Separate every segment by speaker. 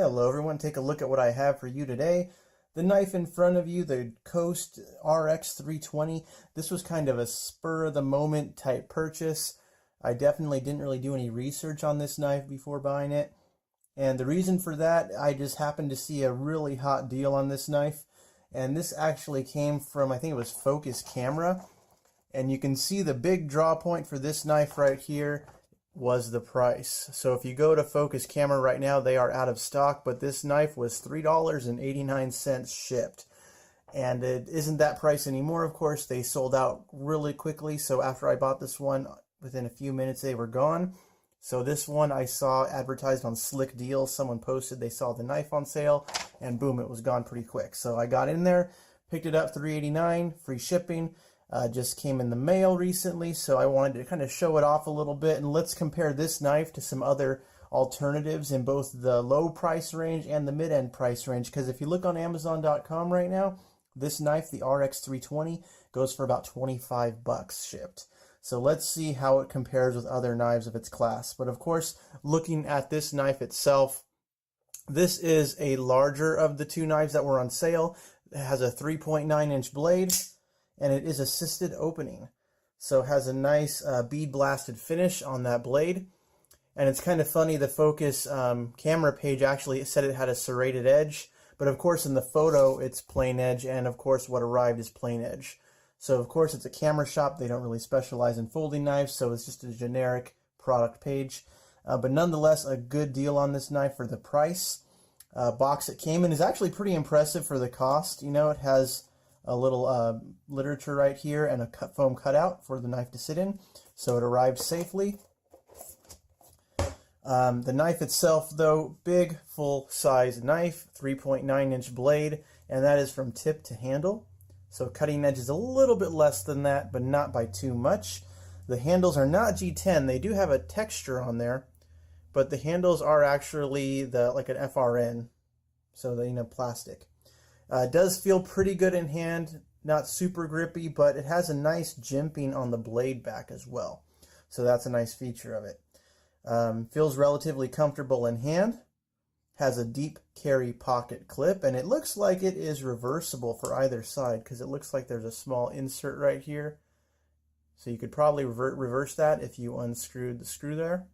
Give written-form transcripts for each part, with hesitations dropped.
Speaker 1: Hello everyone, take a look at what I have for you today. The knife in front of you, the Coast RX320. This was kind of a spur of the moment type purchase. I definitely didn't really do any research on this knife before buying it. And the reason for that, I just happened to see a really hot deal on this knife. And this actually came from, I think it was Focus Camera. And you can see the big draw point for this knife right here was the price. So if you go to Focus Camera right now, they are out of stock, but this knife was $3.89 shipped. And it isn't that price anymore, of course. They sold out really quickly, so after I bought this one, within a few minutes they were gone. So this one I saw advertised on slickdeals. Someone posted they saw the knife on sale, and boom, it was gone pretty quick. So I got in there, picked it up, $3.89, free shipping. Just came in the mail recently, so I wanted to kind of show it off a little bit, and let's compare this knife to some other alternatives in both the low price range and the mid-end price range, because if you look on Amazon.com right now, this knife, the RX320, goes for about 25 bucks shipped. So let's see how it compares with other knives of its class. But of course, looking at this knife itself, this is a larger of the two knives that were on sale. It has a 3.9-inch blade, and it is assisted opening. So it has a nice bead blasted finish on that blade. And it's kind of funny, the Focus camera page actually said it had a serrated edge, but of course in the photo it's plain edge, and of course what arrived is plain edge. So of course it's a camera shop, they don't really specialize in folding knives, so it's just a generic product page. But nonetheless, a good deal on this knife for the price. Box it came in is actually pretty impressive for the cost. You know, it has a little literature right here and a foam cutout for the knife to sit in, so it arrived safely. The knife itself, though, big full-size knife, 3.9-inch blade, and that is from tip to handle. So cutting edge is a little bit less than that, but not by too much. The handles are not G10. They do have a texture on there, but the handles are actually like an FRN, so they, plastic. It does feel pretty good in hand, not super grippy, but it has a nice jimping on the blade back as well. So that's a nice feature of it. Feels relatively comfortable in hand. Has a deep carry pocket clip, and it looks like it is reversible for either side, because it looks like there's a small insert right here. So you could probably reverse that if you unscrewed the screw there.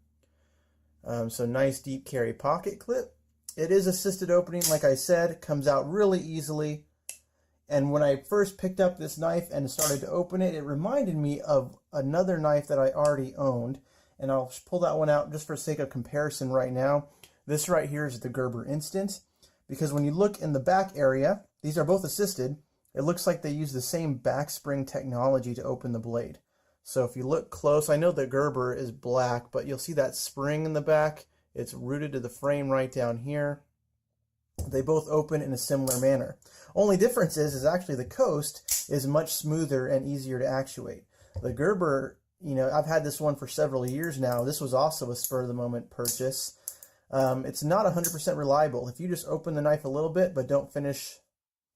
Speaker 1: So nice deep carry pocket clip. It is assisted opening, like I said, comes out really easily. And when I first picked up this knife and started to open it, it reminded me of another knife that I already owned. And I'll pull that one out just for sake of comparison right now. This right here is the Gerber Instant. Because when you look in the back area, these are both assisted. It looks like they use the same back spring technology to open the blade. So if you look close, I know the Gerber is black, but you'll see that spring in the back. It's rooted to the frame right down here. They both open in a similar manner. Only difference is actually the Coast is much smoother and easier to actuate. The Gerber, I've had this one for several years now. This was also a spur-of-the-moment purchase. It's not 100% reliable. If you just open the knife a little bit but don't finish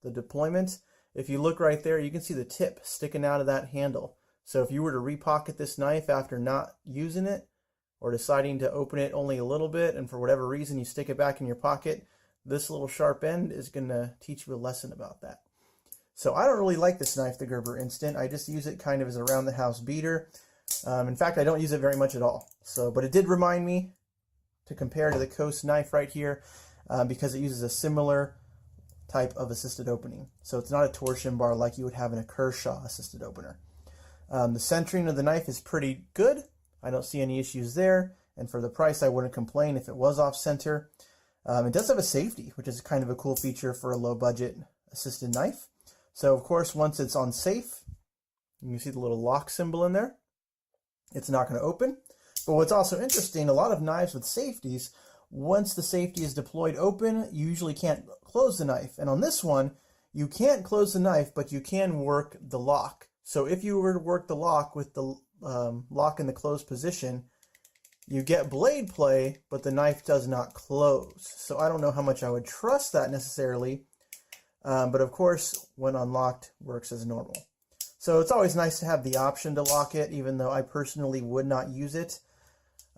Speaker 1: the deployment, if you look right there, you can see the tip sticking out of that handle. So if you were to repocket this knife after not using it, or deciding to open it only a little bit, and for whatever reason you stick it back in your pocket, this little sharp end is going to teach you a lesson about that. So I don't really like this knife, the Gerber Instant. I just use it kind of as a around-the-house beater. In fact, I don't use it very much at all. But it did remind me to compare to the Coast knife right here, because it uses a similar type of assisted opening. So it's not a torsion bar like you would have in a Kershaw assisted opener. The centering of the knife is pretty good. I don't see any issues there, and for the price I wouldn't complain if it was off center. It does have a safety, which is kind of a cool feature for a low budget assisted knife. So of course, once it's on safe, you can see the little lock symbol in there. It's not going to open. But what's also interesting, a lot of knives with safeties, once the safety is deployed open, you usually can't close the knife. And on this one, you can't close the knife, but you can work the lock. So if you were to work the lock with the lock in the closed position, you get blade play, but the knife does not close. So I don't know how much I would trust that necessarily, but of course, when unlocked, works as normal. So it's always nice to have the option to lock it, even though I personally would not use it.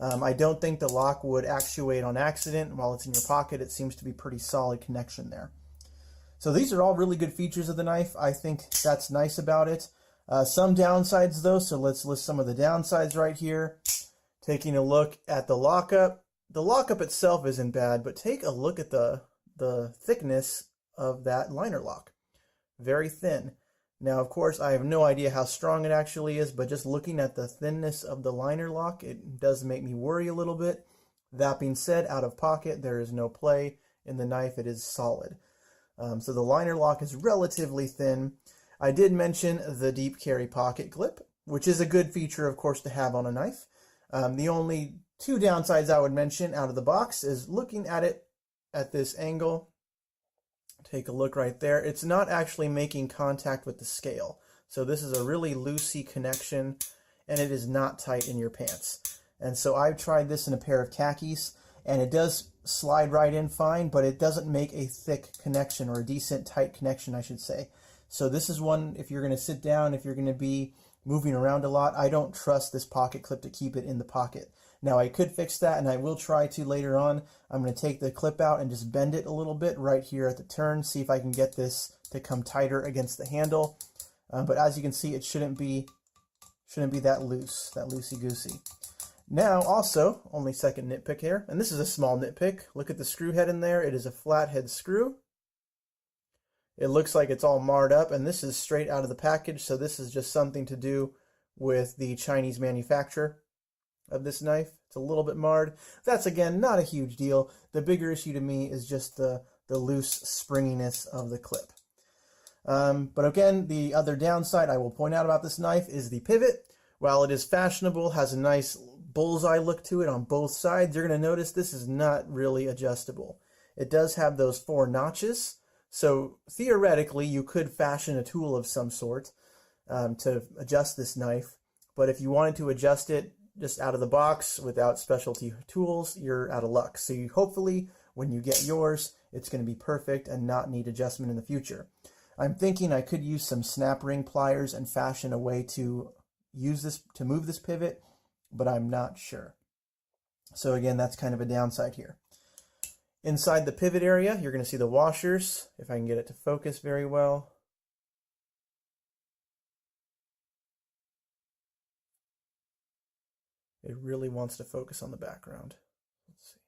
Speaker 1: I don't think the lock would actuate on accident. While it's in your pocket, it seems to be pretty solid connection there. So these are all really good features of the knife. I think that's nice about it. Some downsides though, so let's list some of the downsides right here. Taking a look at the lockup. The lockup itself isn't bad, but take a look at the thickness of that liner lock. Very thin. Now, of course, I have no idea how strong it actually is, but just looking at the thinness of the liner lock, it does make me worry a little bit. That being said, out of pocket, there is no play in the knife. It is solid. So the liner lock is relatively thin. I did mention the deep carry pocket clip, which is a good feature, of course, to have on a knife. The only two downsides I would mention out of the box is looking at it at this angle. Take a look right there. It's not actually making contact with the scale. So this is a really loosey connection, and it is not tight in your pants. And so I've tried this in a pair of khakis, and it does slide right in fine, but it doesn't make a thick connection, or a decent tight connection, I should say. So this is one, if you're going to sit down, if you're going to be moving around a lot, I don't trust this pocket clip to keep it in the pocket. Now I could fix that, and I will try to later on. I'm going to take the clip out and just bend it a little bit right here at the turn, see if I can get this to come tighter against the handle. But as you can see, it shouldn't be that loose, that loosey-goosey. Now also, only second nitpick here, and this is a small nitpick. Look at the screw head in there. It is a flathead screw. It looks like it's all marred up, and this is straight out of the package, so this is just something to do with the Chinese manufacturer of this knife. It's a little bit marred. That's, again, not a huge deal. The bigger issue to me is just the loose springiness of the clip. But again, the other downside I will point out about this knife is the pivot. While it is fashionable, has a nice bullseye look to it on both sides, you're going to notice this is not really adjustable. It does have those 4 notches, so theoretically you could fashion a tool of some sort to adjust this knife, but if you wanted to adjust it just out of the box without specialty tools, you're out of luck. So hopefully when you get yours, it's going to be perfect and not need adjustment in the future. I'm thinking I could use some snap ring pliers and fashion a way to use this to move this pivot, but I'm not sure. So again, that's kind of a downside here. Inside the pivot area, you're going to see the washers, if I can get it to focus very well. It really wants to focus on the background. Let's see.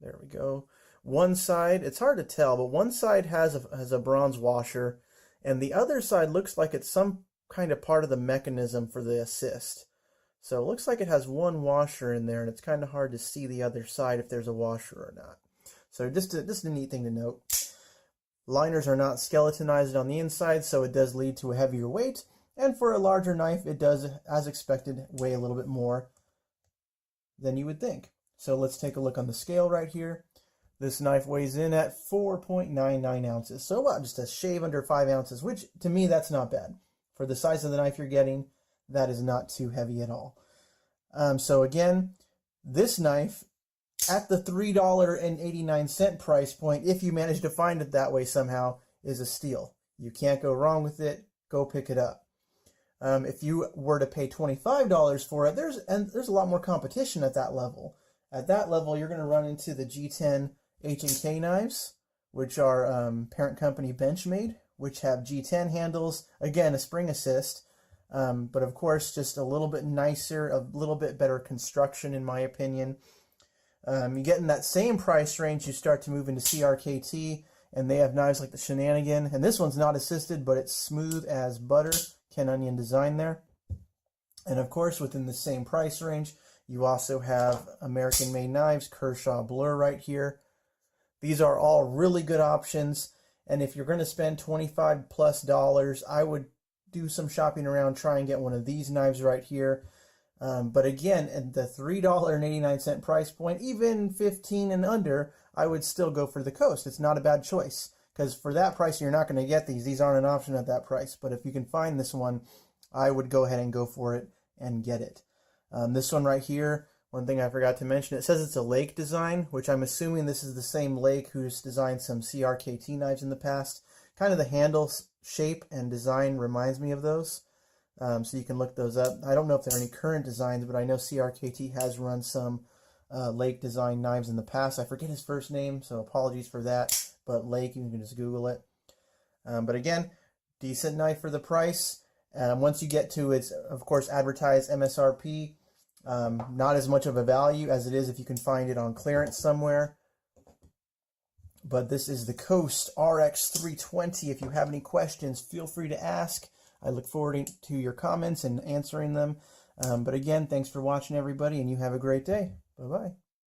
Speaker 1: There we go. One side, it's hard to tell, but one side has a bronze washer, and the other side looks like it's some kind of part of the mechanism for the assist. So it looks like it has one washer in there, and it's kind of hard to see the other side if there's a washer or not. So just a neat thing to note. Liners are not skeletonized on the inside, so it does lead to a heavier weight. And for a larger knife, it does, as expected, weigh a little bit more than you would think. So let's take a look on the scale right here. This knife weighs in at 4.99 ounces. So about just a shade under 5 ounces, which to me, that's not bad. For the size of the knife you're getting, that is not too heavy at all. So again, this knife at the $3.89 price point, if you manage to find it that way somehow, is a steal. You can't go wrong with it. Go pick it up. If you were to pay $25 for it, there's a lot more competition at that level. At that level, you're going to run into the G10 H&K knives, which are parent company Benchmade, which have G10 handles. Again, a spring assist, but of course, just a little bit nicer, a little bit better construction, in my opinion. You get in that same price range, you start to move into CRKT, and they have knives like the Shenanigan. And this one's not assisted, but it's smooth as butter. Ken Onion design there. And of course, within the same price range, you also have American-made knives, Kershaw Blur right here. These are all really good options. And if you're going to spend $25+, I would do some shopping around, try and get one of these knives right here. But again, at the $3.89 price point, even $15 and under, I would still go for the Coast. It's not a bad choice, because for that price, you're not going to get these. These aren't an option at that price. But if you can find this one, I would go ahead and go for it and get it. This one right here, one thing I forgot to mention, it says it's a Lake design, which I'm assuming this is the same Lake who's designed some CRKT knives in the past. Kind of the handle shape and design reminds me of those. So you can look those up. I don't know if there are any current designs, but I know CRKT has run some Lake design knives in the past. I forget his first name, so apologies for that. But Lake, you can just Google it. But again, decent knife for the price. Once you get to its, of course, advertised MSRP, not as much of a value as it is if you can find it on clearance somewhere. But this is the Coast RX320. If you have any questions, feel free to ask. I look forward to your comments and answering them. But again, thanks for watching, everybody, and you have a great day. Bye-bye.